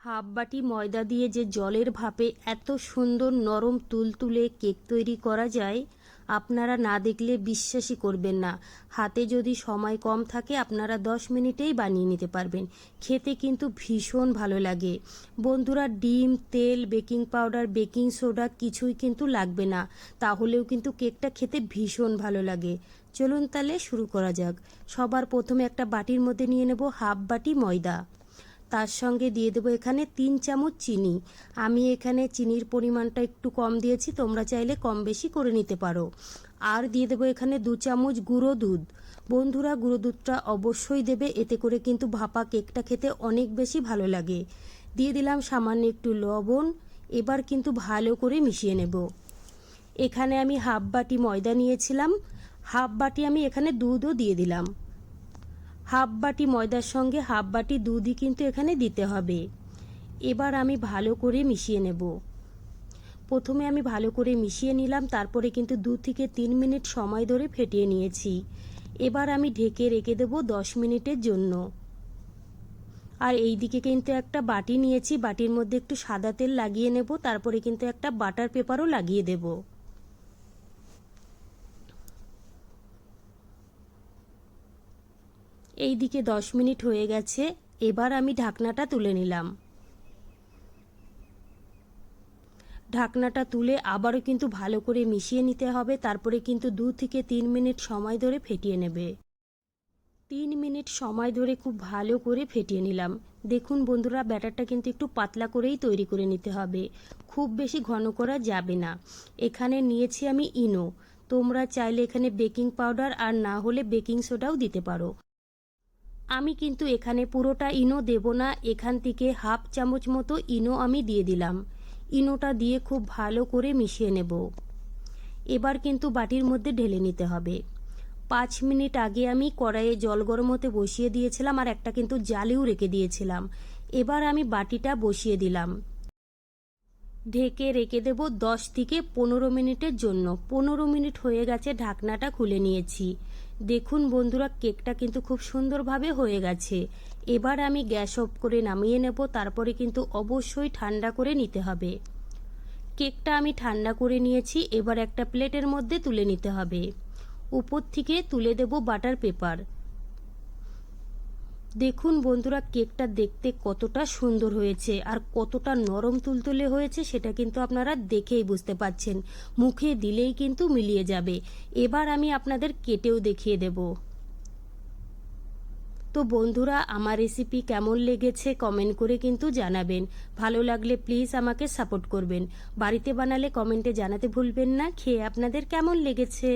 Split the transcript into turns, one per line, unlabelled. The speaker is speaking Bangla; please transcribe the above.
হাফ বাটি ময়দা দিয়ে যে জলের ভাপে এত সুন্দর নরম তুলতুলে কেক তৈরি করা যায়, আপনারা না দেখলে বিশ্বাসই করবেন না। হাতে যদি সময় কম থাকে আপনারা 10 মিনিটেই বানিয়ে নিতে পারবেন। খেতে কিন্তু ভীষণ ভালো লাগে। বন্ধুরা, ডিম, তেল, বেকিং পাউডার, বেকিং সোডা কিছুই কিন্তু লাগবে না, তাহলেও কিন্তু কেকটা খেতে ভীষণ ভালো লাগে। চলুন তাহলে শুরু করা যাক। সবার প্রথমে একটা বাটির মধ্যে নিয়ে নেব হাফ বাটি ময়দা। তার সঙ্গে দিয়ে দেবো এখানে 3 চামচ চিনি। আমি এখানে চিনির পরিমাণটা একটু কম দিয়েছি, তোমরা চাইলে কম বেশি করে নিতে পারো। আর দিয়ে দেবো এখানে 2 চামচ গুঁড়ো দুধ। বন্ধুরা, গুঁড়ো দুধটা অবশ্যই দেবে, এতে করে কিন্তু ভাপা কেকটা খেতে অনেক বেশি ভালো লাগে। দিয়ে দিলাম সামান্য একটু লবণ। এবার কিন্তু ভালো করে মিশিয়ে নেব। এখানে আমি হাফ বাটি ময়দা নিয়েছিলাম, হাফ বাটি আমি এখানে দুধও দিয়ে দিলাম। হাফ বাটি ময়দার সঙ্গে হাফ বাটি দুধই কিন্তু এখানে দিতে হবে। এবার আমি ভালো করে মিশিয়ে নেব। প্রথমে আমি ভালো করে মিশিয়ে নিলাম, তারপরে কিন্তু 2 থেকে 3 মিনিট সময় ধরে ফেটিয়ে নিয়েছি। এবার আমি ঢেকে রেখে দেব 10 মিনিটের জন্য। আর এই দিকে কিন্তু একটা বাটি নিয়েছি, বাটির মধ্যে একটু সাদা তেল লাগিয়ে নেব, তারপরে কিন্তু একটা বাটার পেপারও লাগিয়ে দেব। এই দিকে 10 মিনিট হয়ে গেছে। এবার আমি ঢাকনাটা তুলে নিলাম। ঢাকনাটা তুলে আবারও কিন্তু ভালো করে মিশিয়ে নিতে হবে, তারপরে কিন্তু 2 থেকে 3 মিনিট সময় ধরে ফেটিয়ে নেবে। 3 মিনিট সময় ধরে খুব ভালো করে ফেটিয়ে নিলাম। দেখুন বন্ধুরা, ব্যাটারটা কিন্তু একটু পাতলা করেই তৈরি করে নিতে হবে, খুব বেশি ঘন করা যাবে না। এখানে নিয়েছি আমি ইনো। তোমরা চাইলে এখানে বেকিং পাউডার আর না হলে বেকিং সোডাও দিতে পারো। আমি কিন্তু এখানে পুরোটা ইনো দেব না, এখান থেকে হাফ চামচ মতো ইনো আমি দিয়ে দিলাম। ইনোটা দিয়ে খুব ভালো করে মিশিয়ে নেব। এবার কিন্তু বাটির মধ্যে ঢেলে নিতে হবে। 5 মিনিট আগে আমি কড়াইয়ে জল গরম হতে বসিয়ে দিয়েছিলাম, আর একটা কিন্তু জালিও রেখে দিয়েছিলাম। এবার আমি বাটিটা বসিয়ে দিলাম। ঢেকে রেখে দেব 10 থেকে 15 মিনিটের জন্য। 15 মিনিট হয়ে গেছে, ঢাকনাটা খুলে নিয়েছি। দেখুন বন্ধুরা, কেকটা কিন্তু খুব সুন্দরভাবে হয়ে গেছে। এবার আমি গ্যাস অফ করে নামিয়ে নেব, তারপরে কিন্তু অবশ্যই ঠান্ডা করে নিতে হবে। কেকটা আমি ঠান্ডা করে নিয়েছি, এবার একটা প্লেটের মধ্যে তুলে নিতে হবে। উপর থেকে তুলে দেব বাটার পেপার। দেখুন বন্ধুরা, কেকটা দেখতে কতটা সুন্দর হয়েছে আর কতটা নরম তুলতুলে হয়েছে সেটা কিন্তু আপনারা দেখেই বুঝতে পাচ্ছেন। মুখে দিলেই কিন্তু মিলিয়ে যাবে। এবার আমি আপনাদের কেটেও দেখিয়ে দেব। তো বন্ধুরা, আমার রেসিপি কেমন লেগেছে কমেন্ট করে কিন্তু জানাবেন। ভালো লাগলে প্লিজ আমাকে সাপোর্ট করবেন। বাড়িতে বানালে কমেন্টে জানাতে ভুলবেন না খেয়ে আপনাদের কেমন লেগেছে।